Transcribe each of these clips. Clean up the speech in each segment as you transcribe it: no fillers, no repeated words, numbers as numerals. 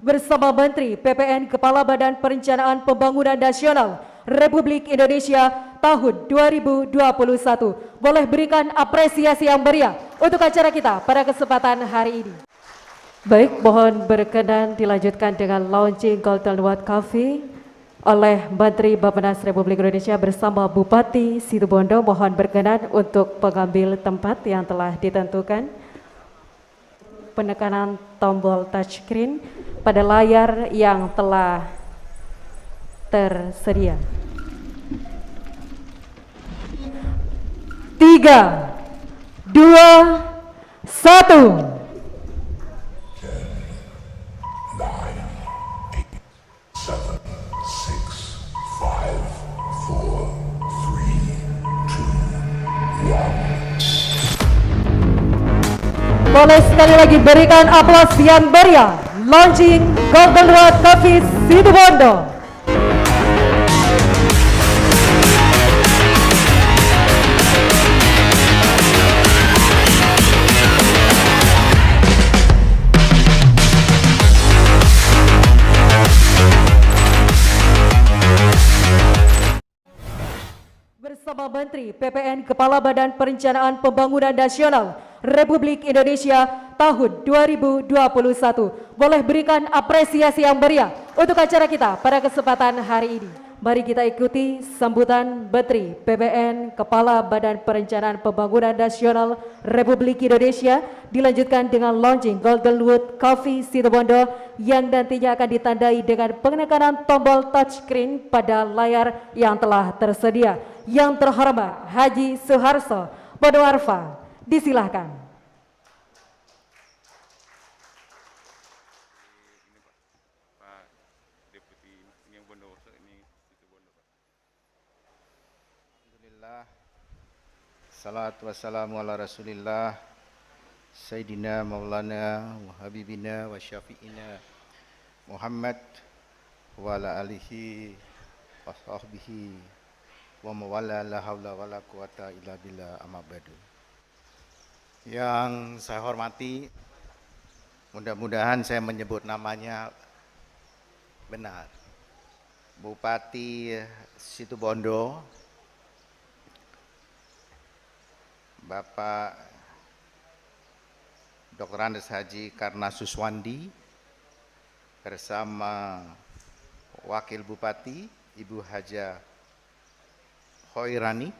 bersama Menteri PPN Kepala Badan Perencanaan Pembangunan Nasional Republik Indonesia tahun 2021. Boleh berikan apresiasi yang meriah untuk acara kita pada kesempatan hari ini. Baik, mohon berkenan dilanjutkan dengan launching Golden Watt Coffee oleh Menteri Bappenas Republik Indonesia bersama Bupati Situbondo. Mohon berkenan untuk mengambil tempat yang telah ditentukan. Penekanan tombol touchscreen pada layar yang telah tersedia. 3, 2, 1. Boleh sekali lagi berikan aplaus yang meriah. Launching Golden Watt Coffee Situbondo. Bersama Menteri PPN Kepala Badan Perencanaan Pembangunan Nasional Republik Indonesia tahun 2021. Boleh berikan apresiasi yang meriah untuk acara kita pada kesempatan hari ini. Mari kita ikuti sambutan Menteri PPN Kepala Badan Perencanaan Pembangunan Nasional Republik Indonesia, dilanjutkan dengan launching Golden Watt Coffee Situbondo yang nantinya akan ditandai dengan penekanan tombol touchscreen pada layar yang telah tersedia. Yang terhormat Haji Suharso Monoarfa, disilahkan. Pak Deputi yang Bondowoso ini itu Bondo, Pak. Alhamdulillah. Salatu wassalamu ala Rasulillah Sayyidina Maulana wa Habibina wa Syafi'ina Muhammad wa ala alihi wa sahbihi wa mawala la hawla wa la quwata illa billah amma ba'du. Yang saya hormati, mudah-mudahan saya menyebut namanya benar, Bupati Situbondo, Bapak Dr. Andes Haji Karna Suswandi bersama Wakil Bupati Ibu Haja Hoirani.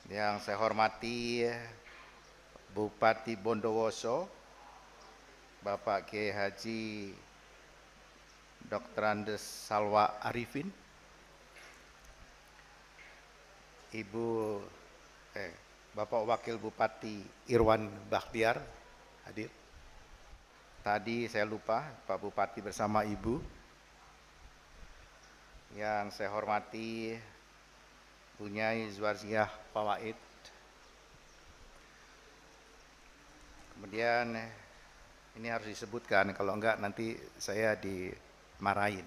Yang saya hormati Bupati Bondowoso Bapak Kiai Haji Dr. Andes Salwa Arifin, Bapak Wakil Bupati Irwan Bakhtiar hadir. Tadi saya lupa Pak Bupati bersama Ibu. Yang saya hormati Bunyai Zuarziah Fawaid. Kemudian ini harus disebutkan, kalau enggak nanti saya dimarahin.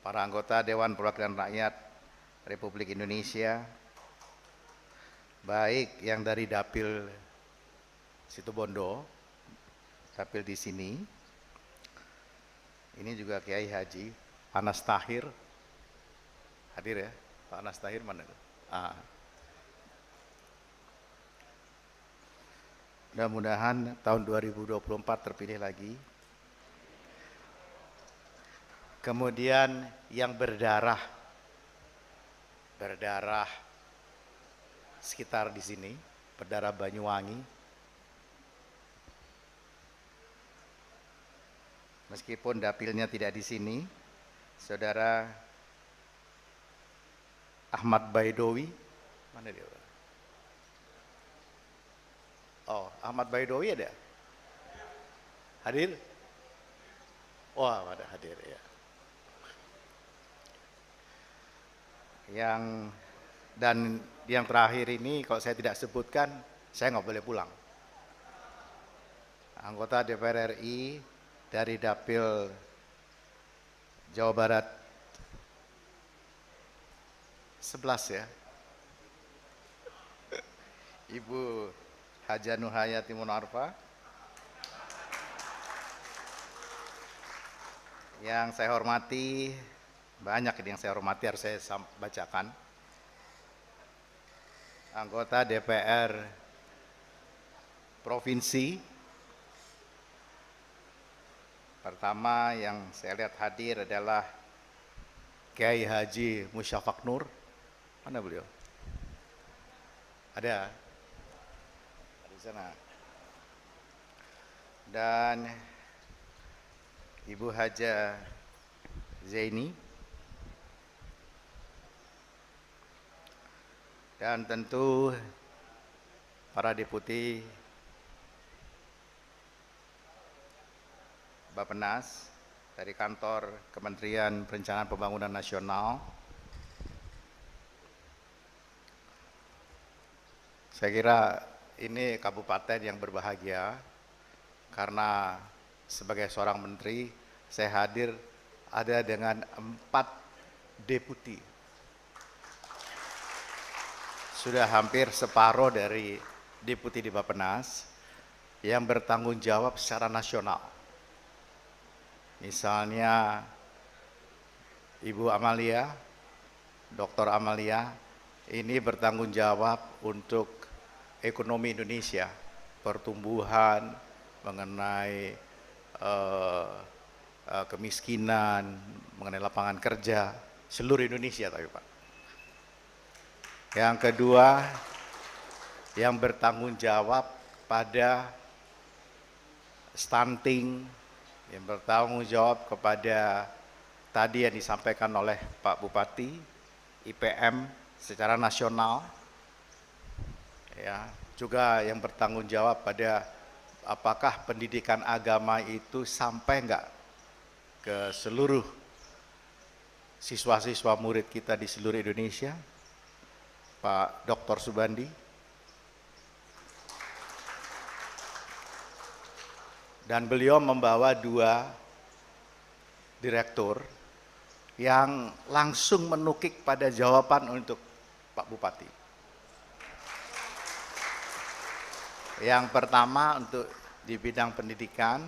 Para anggota Dewan Perwakilan Rakyat Republik Indonesia, baik yang dari Dapil Situbondo, Dapil di sini, ini juga Kiai Haji Anas Tahir, hadir ya, Pak Anas Tahir mana itu? Mudah-mudahan tahun 2024 terpilih lagi. Kemudian yang berdarah sekitar di sini, berdarah Banyuwangi. Meskipun dapilnya tidak di sini, Saudara Ahmad Baidowi, mana dia? Oh, Ahmad Baidowi ada? Hadir? Wah, ada hadir ya. Yang terakhir ini kalau saya tidak sebutkan, saya nggak boleh pulang. Anggota DPR RI dari Dapil Jawa Barat 11 ya. Ibu Haja Nuhayati Munarfa, Yang saya hormati, banyak ini yang saya hormati, harus saya bacakan. Anggota DPR Provinsi. Pertama yang saya lihat hadir adalah Kiai Haji Musyafaq Nur. Mana beliau? Ada di sana. Dan Ibu Haja Zaini. Dan tentu para deputi Bappenas dari kantor Kementerian Perencanaan Pembangunan Nasional. Saya kira ini kabupaten yang berbahagia karena sebagai seorang menteri saya hadir ada dengan 4 deputi. Sudah hampir separuh dari deputi di Bappenas yang bertanggung jawab secara nasional. Misalnya Ibu Amalia, Dr. Amalia, ini bertanggung jawab untuk ekonomi Indonesia, pertumbuhan, mengenai kemiskinan, mengenai lapangan kerja, seluruh Indonesia tapi Pak. Yang kedua, yang bertanggung jawab pada stunting, yang bertanggung jawab kepada tadi yang disampaikan oleh Pak Bupati, IPM secara nasional, ya, juga yang bertanggung jawab pada apakah pendidikan agama itu sampai enggak ke seluruh siswa-siswa murid kita di seluruh Indonesia, Pak Dr. Subandi. Dan beliau membawa 2 direktur yang langsung menukik pada jawaban untuk Pak Bupati. Yang pertama untuk di bidang pendidikan,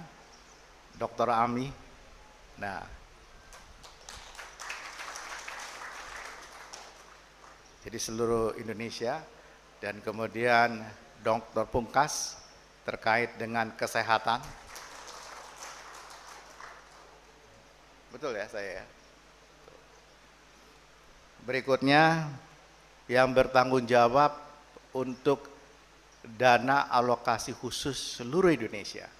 Dr. Ami. Nah, jadi seluruh Indonesia, dan kemudian Dr. Pungkas terkait dengan kesehatan. Betul ya saya ya? Berikutnya yang bertanggung jawab untuk dana alokasi khusus seluruh Indonesia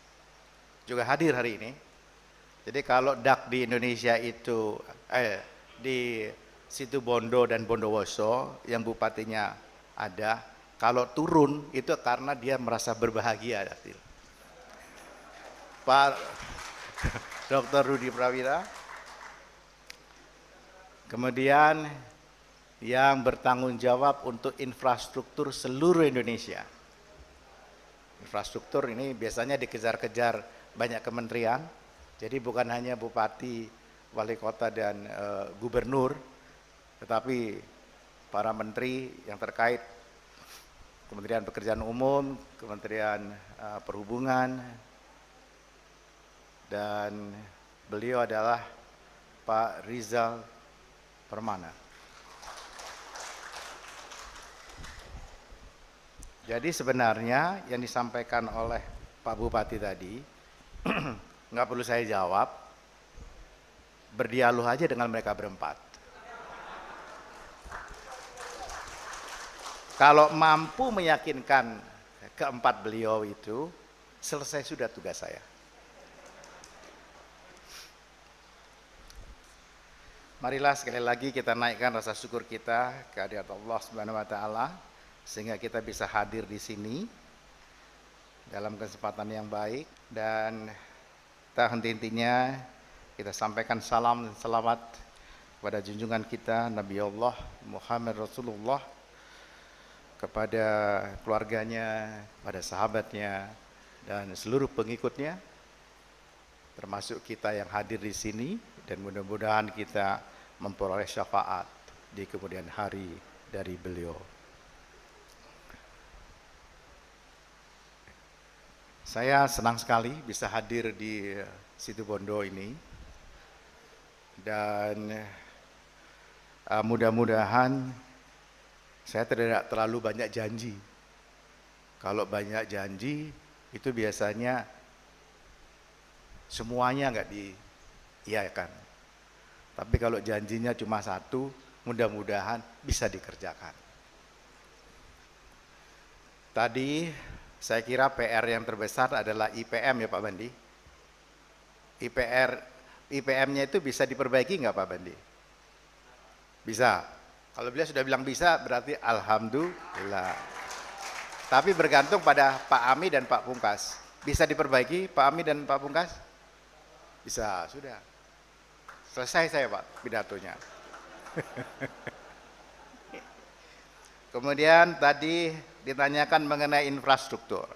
juga hadir hari ini. Jadi kalau DAK di Indonesia itu di Situbondo dan Bondowoso yang bupatinya ada, kalau turun itu karena dia merasa berbahagia. Pak Dr. Rudi Prawira. Kemudian yang bertanggung jawab untuk infrastruktur seluruh Indonesia. Infrastruktur ini biasanya dikejar-kejar banyak kementerian, jadi bukan hanya bupati, wali kota, dan gubernur, tetapi para menteri yang terkait, Kementerian Pekerjaan Umum, Kementerian Perhubungan, dan beliau adalah Pak Rizal Permana. Jadi sebenarnya yang disampaikan oleh Pak Bupati tadi nggak perlu saya jawab, berdialog aja dengan mereka berempat. Kalau mampu meyakinkan keempat beliau itu, selesai sudah tugas saya. Marilah sekali lagi kita naikkan rasa syukur kita kehadirat Allah Subhanahu wa taala sehingga kita bisa hadir di sini dalam kesempatan yang baik, dan tak henti-hentinya kita sampaikan salam dan selamat kepada junjungan kita Nabi Allah Muhammad Rasulullah, kepada keluarganya, pada sahabatnya, dan seluruh pengikutnya, termasuk kita yang hadir di sini, dan mudah-mudahan kita memperoleh syafaat di kemudian hari dari beliau. Saya senang sekali bisa hadir di Situbondo ini. Dan mudah-mudahan saya tidak terlalu banyak janji. Kalau banyak janji itu biasanya semuanya nggak diiyakan. Tapi kalau janjinya cuma satu, mudah-mudahan bisa dikerjakan. Tadi saya kira PR yang terbesar adalah IPM ya Pak Bandi. IPM-nya itu bisa diperbaiki nggak Pak Bandi? Bisa. Kalau beliau sudah bilang bisa, berarti alhamdulillah. Tapi bergantung pada Pak Ami dan Pak Pungkas. Bisa diperbaiki Pak Ami dan Pak Pungkas? Bisa, sudah. Selesai saya Pak pidatonya. Kemudian tadi ditanyakan mengenai infrastruktur.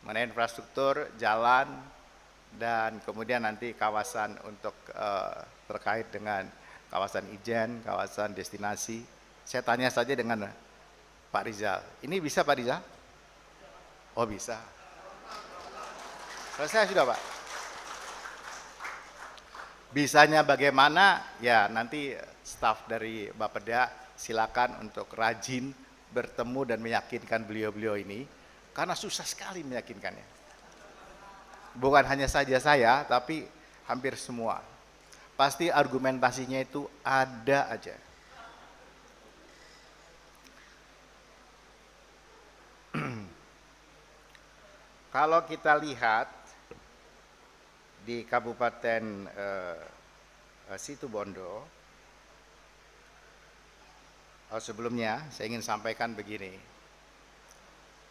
Mengenai infrastruktur, jalan, dan kemudian nanti kawasan untuk terkait dengan kawasan ijen, kawasan destinasi. Saya tanya saja dengan Pak Rizal. Ini bisa Pak Rizal? Oh bisa. Selesai sudah Pak. Bisanya bagaimana? Ya nanti staf dari Bapeda silakan untuk rajin bertemu dan meyakinkan beliau-beliau ini. Karena susah sekali meyakinkannya. Bukan hanya saja saya, tapi hampir semua. Pasti argumentasinya itu ada aja. Kalau kita lihat di Kabupaten Situbondo, sebelumnya saya ingin sampaikan begini,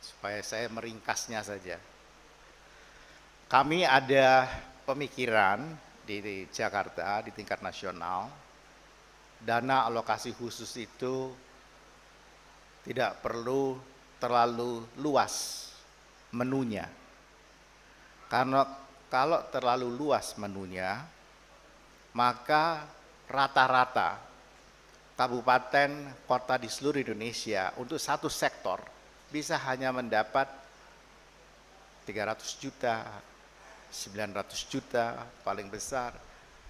supaya saya meringkasnya saja. Kami ada pemikiran di Jakarta di tingkat nasional, dana alokasi khusus itu tidak perlu terlalu luas menunya. Karena kalau terlalu luas menunya, maka rata-rata kabupaten kota di seluruh Indonesia untuk satu sektor bisa hanya mendapat 300 juta, 900 juta paling besar,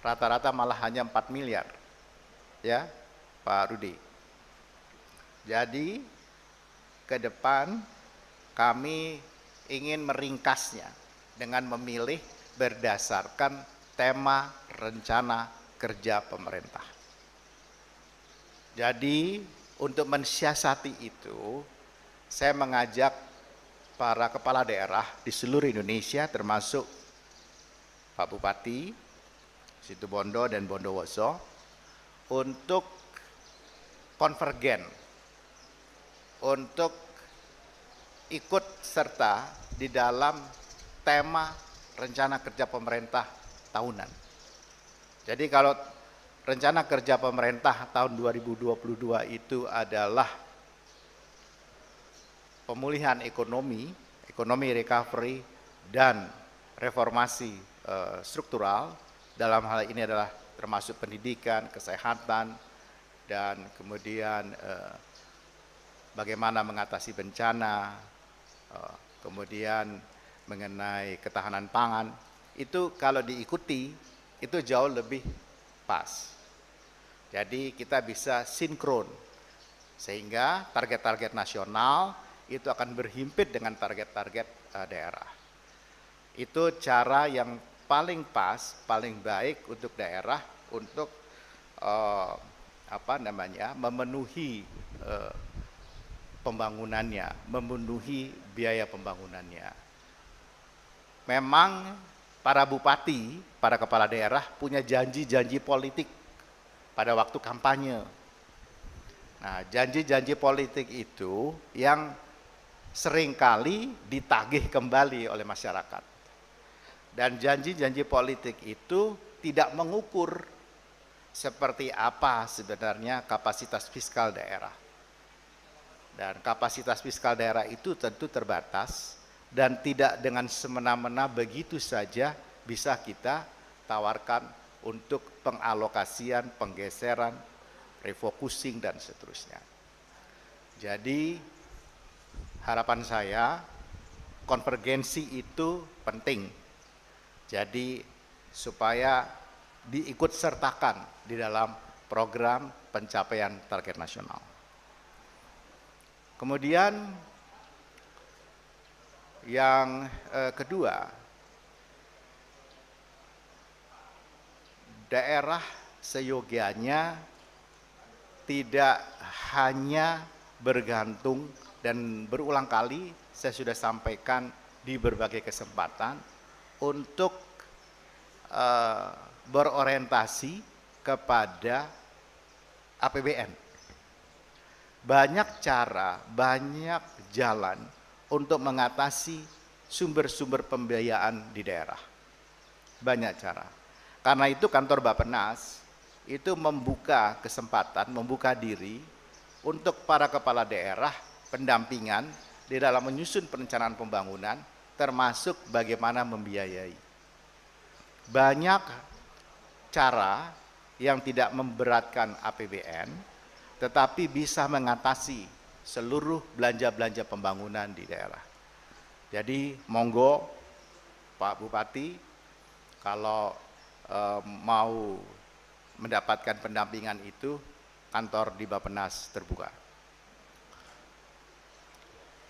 rata-rata malah hanya 4 miliar. Ya, Pak Rudi. Jadi ke depan kami ingin meringkasnya dengan memilih berdasarkan tema rencana kerja pemerintah. Jadi untuk mensiasati itu, saya mengajak para kepala daerah di seluruh Indonesia termasuk Pak Bupati Situbondo dan Bondowoso untuk konvergen, untuk ikut serta di dalam tema rencana kerja pemerintah tahunan. Jadi kalau rencana kerja pemerintah tahun 2022 itu adalah pemulihan ekonomi recovery dan reformasi struktural, dalam hal ini adalah termasuk pendidikan, kesehatan, dan kemudian bagaimana mengatasi bencana, kemudian mengenai ketahanan pangan, itu kalau diikuti itu jauh lebih pas. Jadi kita bisa sinkron sehingga target-target nasional itu akan berhimpit dengan target-target daerah. Itu cara yang paling pas, paling baik untuk daerah untuk memenuhi pembangunannya, memenuhi biaya pembangunannya. Memang para bupati, para kepala daerah punya janji-janji politik pada waktu kampanye. Nah, janji-janji politik itu yang seringkali ditagih kembali oleh masyarakat. Dan janji-janji politik itu tidak mengukur seperti apa sebenarnya kapasitas fiskal daerah. Dan kapasitas fiskal daerah itu tentu terbatas dan tidak dengan semena-mena begitu saja bisa kita tawarkan untuk pengalokasian, penggeseran, refocusing dan seterusnya. Jadi harapan saya konvergensi itu penting. Jadi supaya diikut sertakan di dalam program pencapaian target nasional. Kemudian yang kedua, daerah seyogianya tidak hanya bergantung, dan berulang kali saya sudah sampaikan di berbagai kesempatan, untuk berorientasi kepada APBN. Banyak cara, banyak jalan untuk mengatasi sumber-sumber pembiayaan di daerah. Banyak cara. Karena itu kantor Bappenas itu membuka kesempatan, membuka diri untuk para kepala daerah pendampingan di dalam menyusun perencanaan pembangunan, termasuk bagaimana membiayai. Banyak cara yang tidak memberatkan APBN, tetapi bisa mengatasi seluruh belanja-belanja pembangunan di daerah. Jadi monggo Pak Bupati, kalau mau mendapatkan pendampingan itu, kantor di Bappenas terbuka.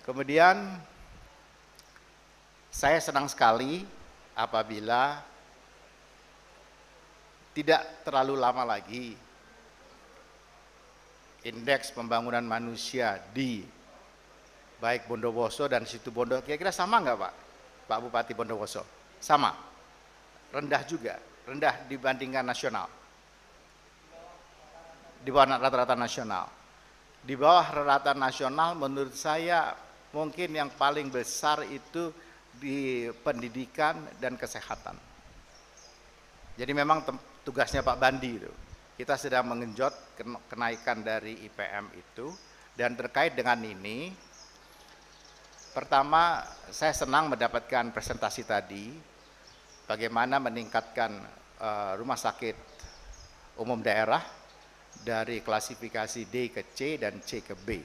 Kemudian saya senang sekali apabila tidak terlalu lama lagi indeks pembangunan manusia di baik Bondowoso dan Situbondo, kira-kira sama nggak Pak Bupati Bondowoso? Sama, rendah juga, rendah dibandingkan nasional, di bawah rata-rata nasional. Di bawah rata-rata nasional menurut saya mungkin yang paling besar itu di pendidikan dan kesehatan. Jadi memang tugasnya Pak Bandi itu. Kita sedang mengenjot kenaikan dari IPM itu, dan terkait dengan ini, pertama saya senang mendapatkan presentasi tadi, bagaimana meningkatkan rumah sakit umum daerah dari klasifikasi D ke C dan C ke B,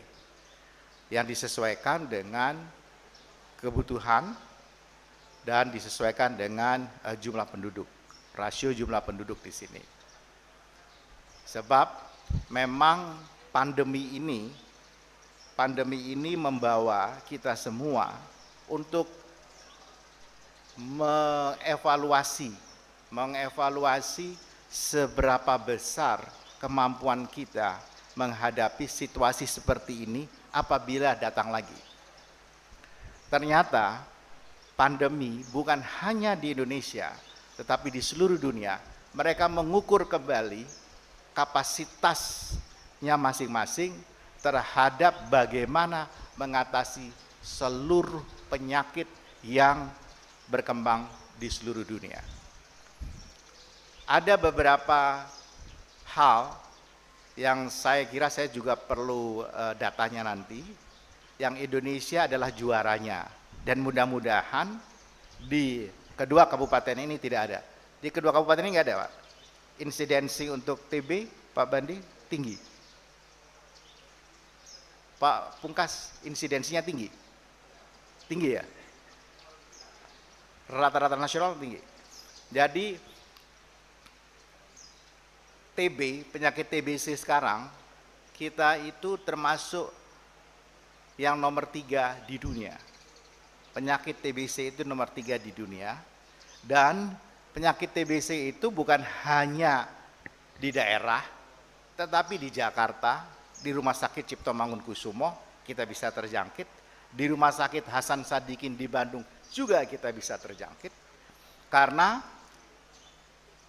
yang disesuaikan dengan kebutuhan dan disesuaikan dengan jumlah penduduk, rasio jumlah penduduk di sini. Sebab memang pandemi ini membawa kita semua untuk mengevaluasi seberapa besar kemampuan kita menghadapi situasi seperti ini apabila datang lagi. Ternyata pandemi bukan hanya di Indonesia, tetapi di seluruh dunia. Mereka mengukur kembali kapasitasnya masing-masing terhadap bagaimana mengatasi seluruh penyakit yang berkembang di seluruh dunia. Ada beberapa hal yang saya kira saya juga perlu datanya nanti, yang Indonesia adalah juaranya, dan mudah-mudahan di kedua kabupaten ini tidak ada. Di kedua kabupaten ini nggak ada, Pak. Insidensi untuk TB, Pak Bandi, tinggi. Pak Pungkas, insidensinya tinggi? Tinggi ya? Rata-rata nasional tinggi. Jadi TB, penyakit TBC sekarang, kita itu termasuk yang nomor 3 di dunia. Penyakit TBC itu nomor 3 di dunia, dan penyakit TBC itu bukan hanya di daerah, tetapi di Jakarta, di Rumah Sakit Cipto Mangunkusumo kita bisa terjangkit, di Rumah Sakit Hasan Sadikin di Bandung juga kita bisa terjangkit, karena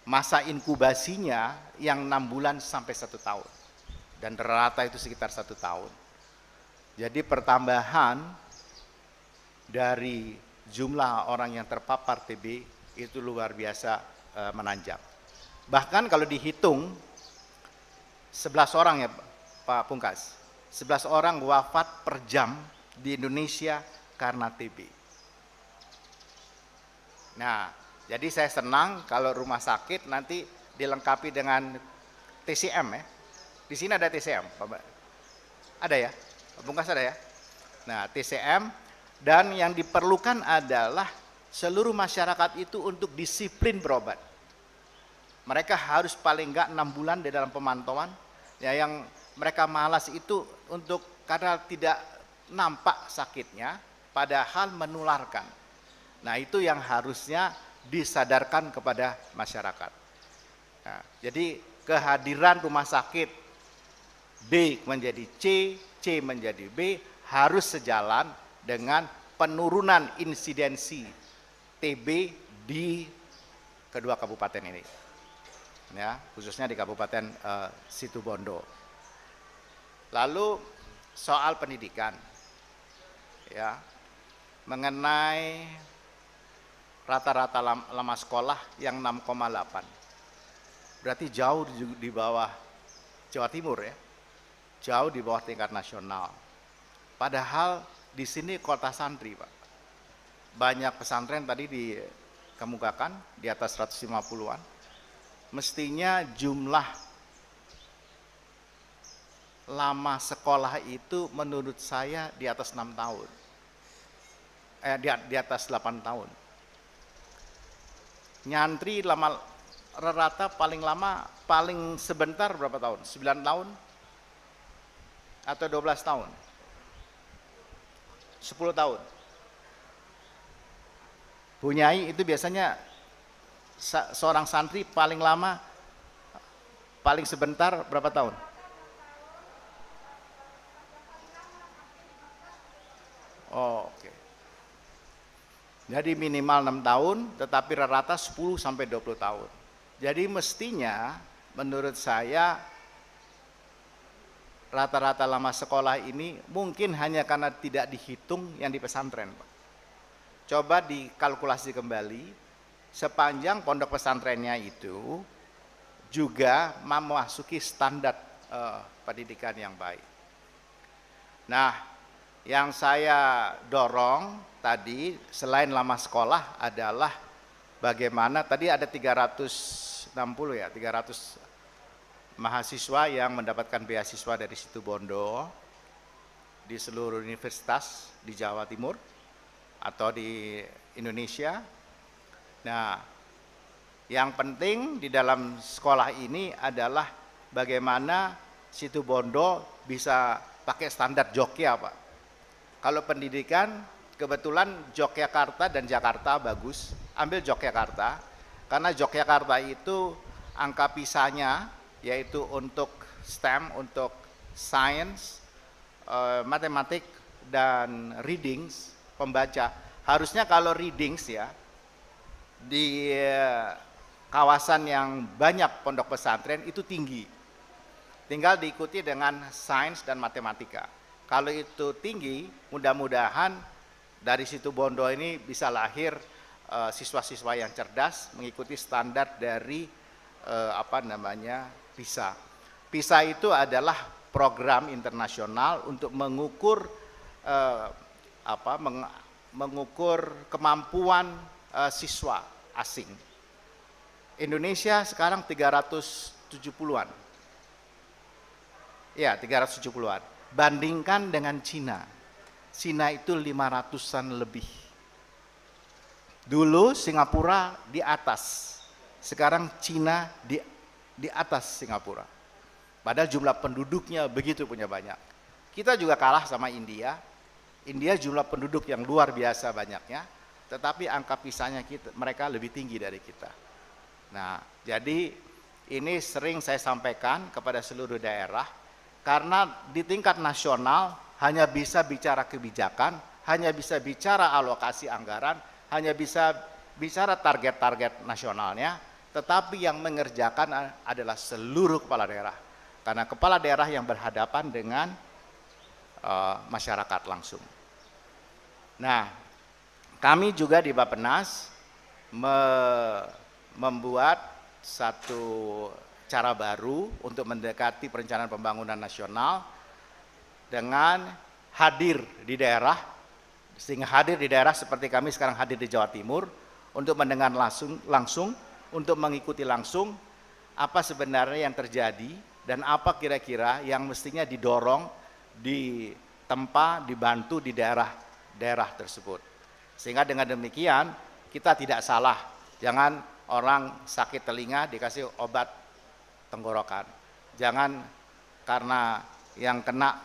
masa inkubasinya yang 6 bulan sampai 1 tahun, dan rata itu sekitar 1 tahun. Jadi pertambahan dari jumlah orang yang terpapar TB itu luar biasa menanjak. Bahkan kalau dihitung 11 orang ya Pak Pungkas, 11 orang wafat per jam di Indonesia karena TB. Nah, jadi saya senang kalau rumah sakit nanti dilengkapi dengan TCM ya. Di sini ada TCM, Pak. Ada ya? Pak Pungkas ada ya? Nah, TCM, dan yang diperlukan adalah seluruh masyarakat itu untuk disiplin berobat. mereka harus paling enggak 6 bulan di dalam pemantauan. Ya, yang mereka malas itu karena tidak nampak sakitnya, padahal menularkan. Nah, itu yang harusnya disadarkan kepada masyarakat. Nah, jadi kehadiran rumah sakit B menjadi C, C menjadi B harus sejalan dengan penurunan insidensi TB di kedua kabupaten ini. Ya, khususnya di Kabupaten Situbondo. Lalu soal pendidikan, ya, mengenai rata-rata lama sekolah yang 6,8, berarti jauh di bawah Jawa Timur, ya, jauh di bawah tingkat nasional. Padahal di sini kota santri, Pak, banyak pesantren tadi dikemukakan di atas 150-an. Mestinya jumlah lama sekolah itu menurut saya di atas 6 tahun. Di atas 8 tahun. Nyantri rata paling lama, paling sebentar berapa tahun? 9 tahun? Atau 12 tahun? 10 tahun. Bunyai itu biasanya seorang santri paling lama, paling sebentar berapa tahun? Oh, oke. Jadi minimal 6 tahun, tetapi rata-rata 10 sampai 20 tahun. Jadi mestinya menurut saya rata-rata lama sekolah ini mungkin hanya karena tidak dihitung yang di pesantren, Pak. Coba dikalkulasi kembali. Sepanjang pondok pesantrennya itu juga memasuki standar pendidikan yang baik. Nah, yang saya dorong tadi selain lama sekolah adalah bagaimana tadi ada 360 ya, 300 mahasiswa yang mendapatkan beasiswa dari Situbondo di seluruh universitas di Jawa Timur atau di Indonesia. Nah, yang penting di dalam sekolah ini adalah bagaimana Situbondo bisa pakai standar Jogja, Pak. Kalau pendidikan, kebetulan Yogyakarta dan Jakarta bagus, ambil Yogyakarta, karena Yogyakarta itu angka PISA-nya, yaitu untuk STEM, untuk science, matematik, dan readings, pembaca. Harusnya kalau readings ya, di kawasan yang banyak pondok pesantren itu tinggi, tinggal diikuti dengan sains dan matematika. Kalau itu tinggi, mudah-mudahan dari Situbondo ini bisa lahir siswa-siswa yang cerdas mengikuti standar dari PISA. PISA itu adalah program internasional untuk mengukur mengukur kemampuan siswa asing. Indonesia sekarang 370-an. Ya, 370-an. Bandingkan dengan Cina. Cina itu 500-an lebih. Dulu Singapura di atas. Sekarang Cina di atas Singapura. Padahal jumlah penduduknya begitu punya banyak. Kita juga kalah sama India. India jumlah penduduk yang luar biasa banyaknya, tetapi angka PISA-nya mereka lebih tinggi dari kita. Nah, jadi ini sering saya sampaikan kepada seluruh daerah, karena di tingkat nasional hanya bisa bicara kebijakan, hanya bisa bicara alokasi anggaran, hanya bisa bicara target-target nasionalnya, tetapi yang mengerjakan adalah seluruh kepala daerah. Karena kepala daerah yang berhadapan dengan masyarakat langsung. Nah, kami juga di Bappenas membuat satu cara baru untuk mendekati perencanaan pembangunan nasional dengan hadir di daerah, sehingga hadir di daerah seperti kami sekarang hadir di Jawa Timur untuk mendengar langsung untuk mengikuti langsung apa sebenarnya yang terjadi dan apa kira-kira yang mestinya didorong, ditempa, dibantu di daerah-daerah tersebut. Sehingga dengan demikian kita tidak salah, jangan orang sakit telinga dikasih obat tenggorokan. Jangan karena yang kena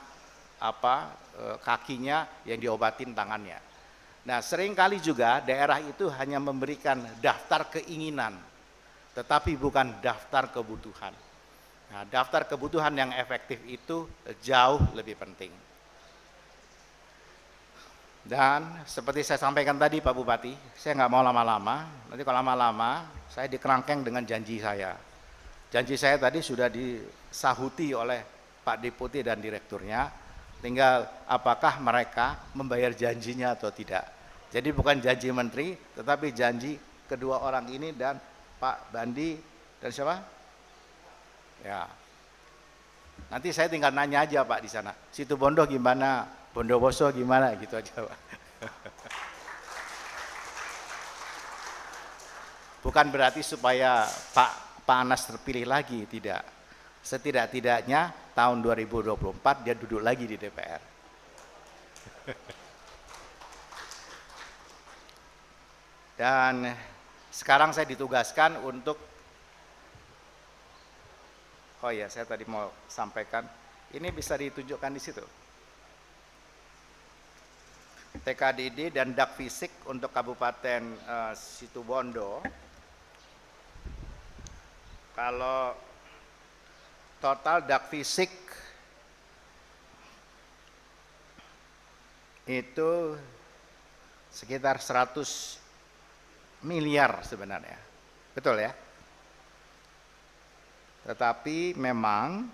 kakinya yang diobatin tangannya. Nah, seringkali juga daerah itu hanya memberikan daftar keinginan, tetapi bukan daftar kebutuhan. Nah, daftar kebutuhan yang efektif itu jauh lebih penting. Dan seperti saya sampaikan tadi Pak Bupati, saya nggak mau lama-lama, nanti kalau lama-lama saya dikerangkeng dengan janji saya. Janji saya tadi sudah disahuti oleh Pak Deputi dan Direkturnya, tinggal apakah mereka membayar janjinya atau tidak. Jadi bukan janji menteri, tetapi janji kedua orang ini dan Pak Bandi dan siapa? Ya. Nanti saya tinggal nanya aja Pak di sana. Situbondo gimana? Bondowoso gimana? Gitu aja Pak. Bukan berarti supaya Pak Anas terpilih lagi, tidak. Setidak-tidaknya tahun 2024 dia duduk lagi di DPR. Dan sekarang saya ditugaskan untuk, oh ya saya tadi mau sampaikan, ini bisa ditunjukkan di situ. TKDD dan Dak Fisik untuk Kabupaten Situbondo. Kalau total Dak Fisik itu sekitar 100 miliar sebenarnya, betul ya? Tetapi memang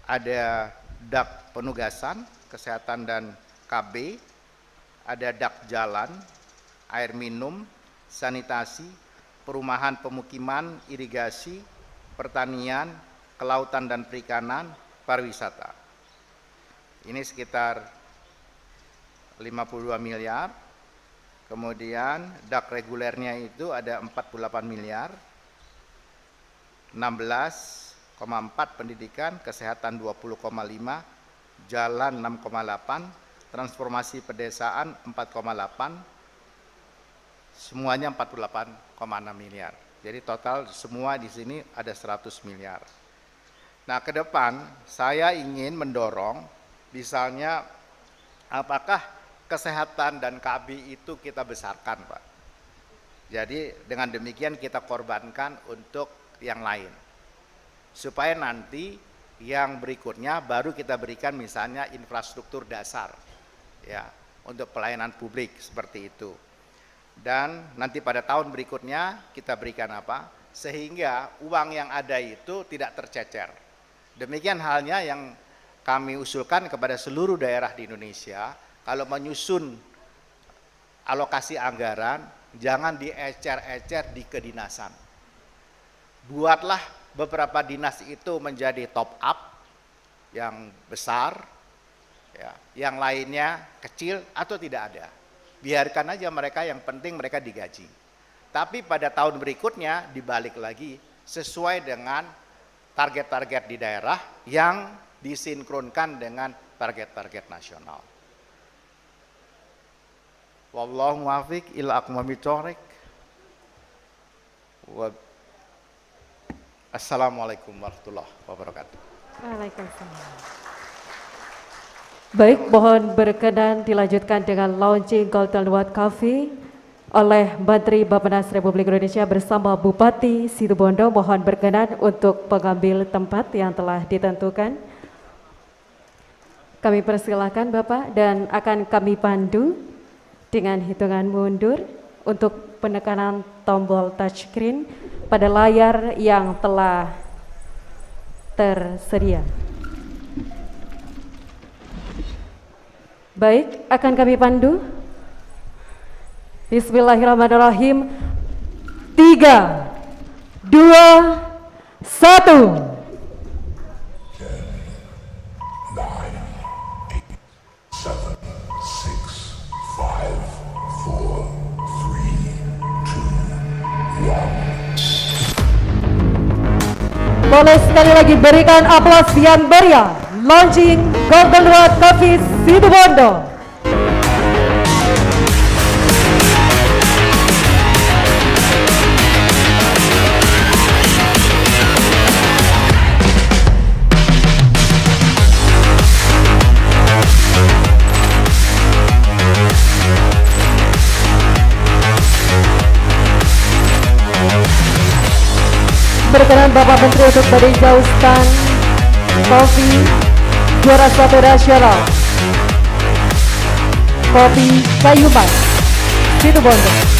ada dak penugasan, kesehatan dan KB, ada dak jalan, air minum, sanitasi, perumahan pemukiman, irigasi, pertanian, kelautan dan perikanan, pariwisata. Ini sekitar 52 miliar. Kemudian dak regulernya itu ada 48 miliar. 16,4 pendidikan, kesehatan 20,5, jalan 6,8, transformasi pedesaan 4,8, semuanya 48,6 miliar. Jadi total semua di sini ada 100 miliar. Nah, ke depan saya ingin mendorong misalnya apakah kesehatan dan KB itu kita besarkan, Pak. Jadi dengan demikian kita korbankan untuk yang lain. Supaya nanti yang berikutnya baru kita berikan misalnya infrastruktur dasar. Ya, untuk pelayanan publik seperti itu. Dan nanti pada tahun berikutnya kita berikan apa? Sehingga uang yang ada itu tidak tercecer. Demikian halnya yang kami usulkan kepada seluruh daerah di Indonesia, kalau menyusun alokasi anggaran, jangan diecer-ecer di kedinasan. Buatlah beberapa dinas itu menjadi top up yang besar, ya, yang lainnya kecil atau tidak ada. Biarkan aja mereka, yang penting mereka digaji. Tapi pada tahun berikutnya dibalik lagi sesuai dengan target-target di daerah yang disinkronkan dengan target-target nasional. Wallahu muwaffiq ila aqwamit thoriq. Assalamualaikum warahmatullahi wabarakatuh. Waalaikumsalam. Baik, mohon berkenan dilanjutkan dengan launching Golden Award Coffee oleh Menteri Bappenas Republik Indonesia bersama Bupati Situbondo. Mohon berkenan untuk pengambil tempat yang telah ditentukan. Kami persilakan Bapak dan akan kami pandu dengan hitungan mundur untuk penekanan tombol touchscreen pada layar yang telah tersedia. Baik, akan kami pandu. Bismillahirrahmanirrahim. 3, 2, 1. Boleh sekali lagi berikan aplaus yang meriah. Launching Golden Award Coffee Situbondo. berkenan Bapak Menteri untuk meninjau stand kopi juara 1 nasional kopi Kayu Mas Situbondo.